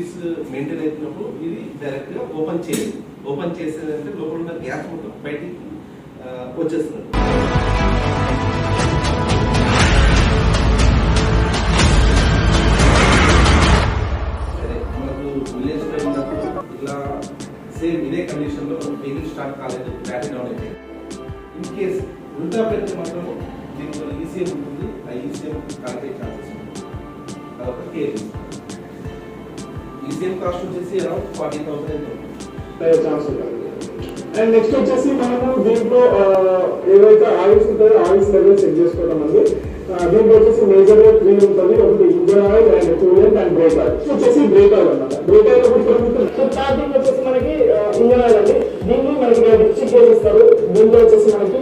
Degrees maintain అవుతున్నప్పుడు ఇది డైరెక్ట్గా ఓపెన్ చేయాలి. ఓపెన్ చేసేదంటే లోపల ఉన్న గ్యాస్ మొత్తం బయటికి వచ్చేస్తుంది. సరే, మనకు విలేజ్లో ఉన్నప్పుడు ఇట్లా సేమ్ ఇదే కండిషన్లో వెహికల్ స్టార్ట్ కాలేదు, బ్యాటరీ డౌన్ అయితే ఇన్ కేస్ ఉల్టా పెడితే మాత్రం దీంట్లో ఈసీఎం ఉంటుంది. ఆ ఈసీఎం కాలిపోయే ఛాన్సెస్ ఉంటుంది. అదొక కేర్. ఈసీఎం కాస్ట్ వచ్చేసి అరౌండ్ 40,000 ఛాన్స్ ఉంటుంది. అండ్ నెక్స్ట్ వచ్చేసి మనము దీంట్లో ఏవైతే ఆయిల్స్ ఉంటాయో ఆయిల్స్ లెవెల్ చెక్ చేసుకోవడం అండి. దీంట్లో వచ్చేసి మేజర్ గా 3 ఉంటుంది. ఒకటి engine oil and coolant and break oil. వచ్చేసి బ్రేక్ ఆయిల్ అన్నమాట. బ్రేక్ ఆయిల్ స్టార్టింగ్ వచ్చేసి మనకి ఇంజన్ ఆయిల్ అండి. దీన్ని మనకి డిస్ట్రిక్ట్ గేజ్ ఇస్తారు. దీంట్లో వచ్చేసి మనకి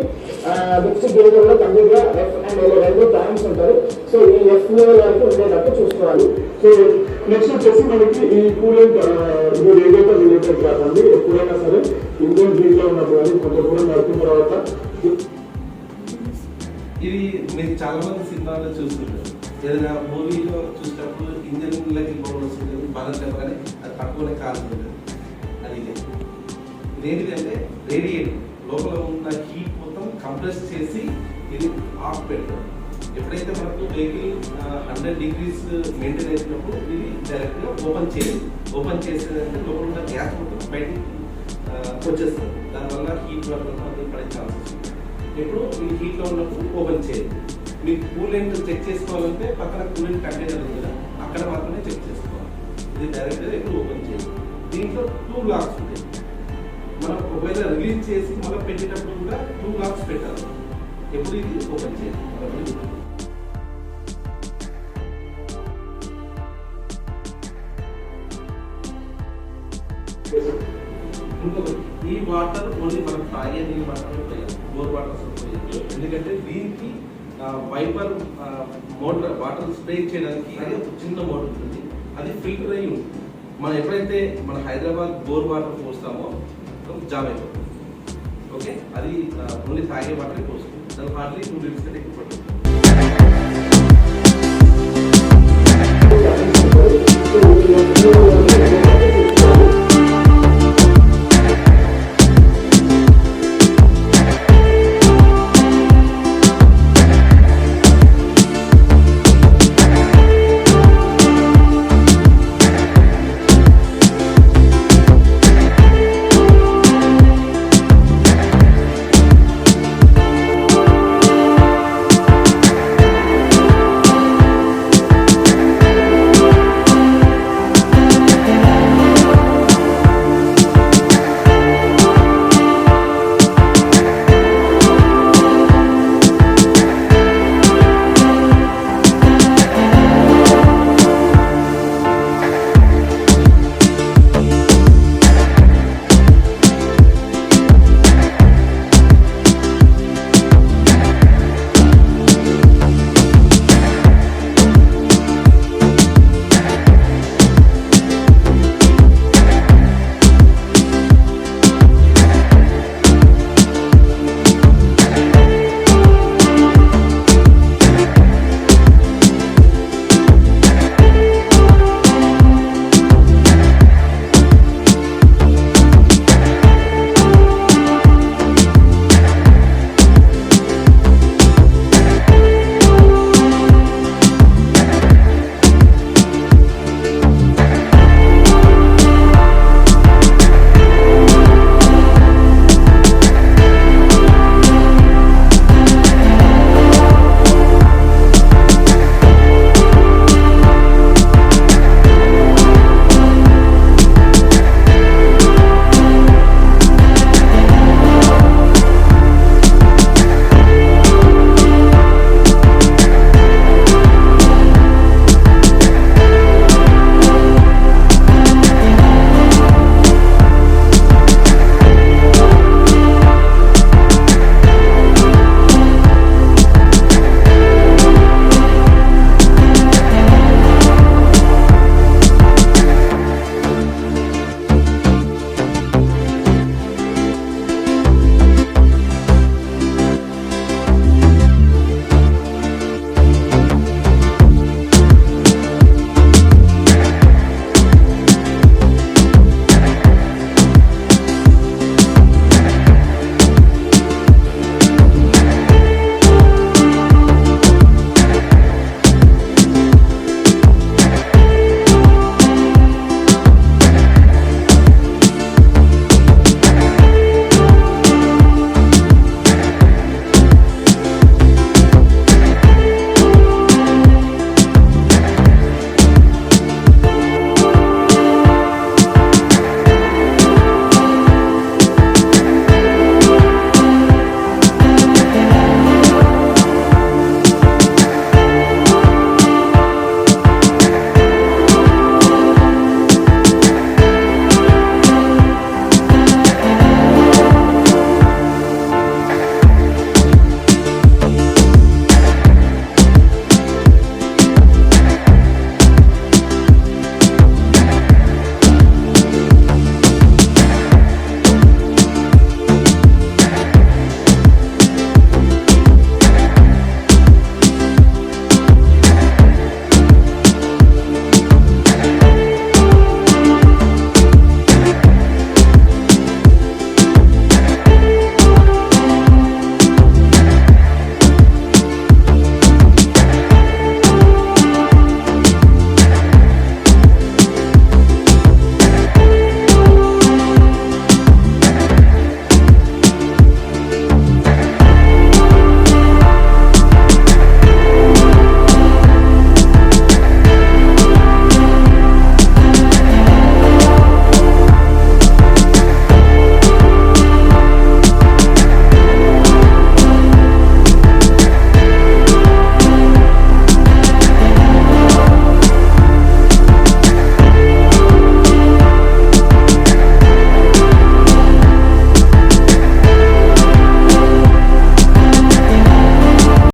డిస్ట్రిక్ట్ గేజ్ కూడా కంప్లీట్ గా ఎఫ్ అండ్ ఎల్ రెండు ట్యాంక్స్ ఉంటాయి. సో ఈ ఎఫ్ లెవెల్ వరకు ఉండేటట్టు చూసుకోవాలి. సో నెక్స్ట్ వచ్చేసి మనకి ఈ కూలెంట్ ఇది రేడియేటర్ రిలేటెడ్ కాదండి. ఎప్పుడైనా సరే ఇంజన్ హీట్ లో ఉన్నప్పుడు కానీ కొంచెం కూడా నడిపిన తర్వాత ఇది మీరు చాలా మంది సినిమాల్లో చూస్తుంటారు. ఏదైనా మూవీలో చూసినప్పుడు ఇంజన్లకి పవర్ వస్తుంది, బాగా చెప్పగానే అది పట్టుకునే కాలుతుంది. అది ఇదేంటిదంటే రేడియేటర్ లోపల ఉన్న హీట్ మొత్తం కంప్రెస్ చేసి ఇది ఆఫ్ పెడతారు. ఎప్పుడైతే మనకు వెహికల్ 100 డిగ్రీస్ మెయింటైన్ అవుతున్నప్పుడు ఇది డైరెక్ట్గా ఓపెన్ చేయాలి. ఓపెన్ చేసేదంటే లోపల ఉన్న గ్యాస్ మొత్తం బయటికి వచ్చేస్తుంది. దానివల్ల హీట్ అది పడే ఛాన్సెస్ ఉంది. ఎప్పుడు మీరు హీట్లో ఉన్నప్పుడు ఓపెన్ చేయాలి. మీకు కూలెంట్ చెక్ చేసుకోవాలంటే పక్కన కూలెంట్ కంటైనర్ ఉంది కదా, అక్కడ మాత్రమే చెక్ చేసుకోవాలి. ఇది డైరెక్ట్గా ఎప్పుడు ఓపెన్ చేయాలి. దీంట్లో 2 లాక్స్ ఉంటాయి. మనం ఒకవేళ రిలీజ్ చేసి మనం పెట్టేటప్పుడు కూడా 2 లాక్స్ పెట్టాలి. ఎప్పుడు ఇది ఓపెన్ చేయాలి. ఇంకొకటి, ఈ వాటర్ ఓన్లీ మనం తాగే నీళ్ళు మాత్రమే పోయాలి, బోర్ వాటర్ అసలు పోయాలి. ఎందుకంటే దీనికి వైపర్ మోటార్ వాటర్ స్ప్రే చేయడానికి అది ఒక చిన్న మోటార్ ఉంటుంది. అది ఫిల్టర్ అయ్యి ఉంటుంది. మనం ఎప్పుడైతే మన హైదరాబాద్ బోర్ వాటర్ పోస్తామో జామ్ అయిపోతుంది. ఓకే, అది ఓన్లీ తాగే వాటరే పోస్తుంది. దాని హార్డ్లీ 2 లీటర్స్ కంటే ఎక్కువ పడుతుంది.